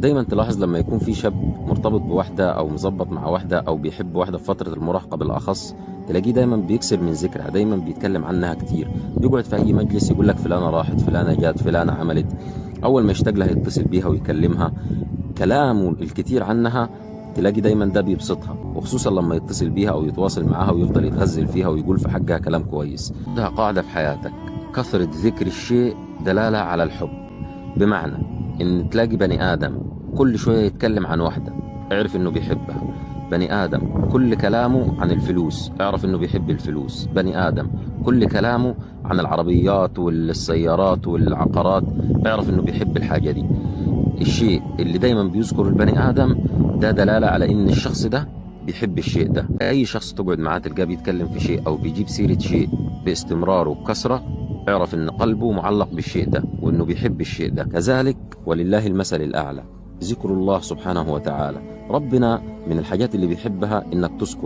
دايما تلاحظ لما يكون في شاب مرتبط بواحدة أو مظبط مع واحدة أو بيحب واحدة في فترة المراهقة بالأخص، تلاقيه دايما بيكسر من ذكرها، دايما بيتكلم عنها كتير، بيقعد في أي مجلس يقول لك فلانة راحت، فلانة جات، فلانة عملت. أول ما يشتاق لها يتصل بيها ويكلمها، كلامه الكتير عنها تلاقي دايما ده بيبسطها، وخصوصا لما يتصل بيها أو يتواصل معاها ويفضل يتغزل فيها ويقول في حقها كلام كويس. ده قاعدة في حياتك: كثرة ذكر الشيء دلالة على الحب. بمعنى ان تلاقي بني ادم كل شوية يتكلم عن واحدة، اعرف انه بيحبها. بني ادم كل كلامه عن الفلوس، اعرف انه بيحب الفلوس. بني ادم كل كلامه عن العربيات والسيارات والعقارات، اعرف انه بيحب الحاجة دي. الشيء اللي دايما بيذكر البني ادم ده دلالة على ان الشخص ده بيحب الشيء ده. اي شخص تقعد معاه تلقاه بيتكلم في شيء او بيجيب سيرة شيء باستمرار وبكثرة، اعرف ان قلبه معلق بالشيء ده وانه بيحب الشيء ده. كذلك ولله المثل الاعلى ذكر الله سبحانه وتعالى. ربنا من الحاجات اللي بيحبها انك تذكر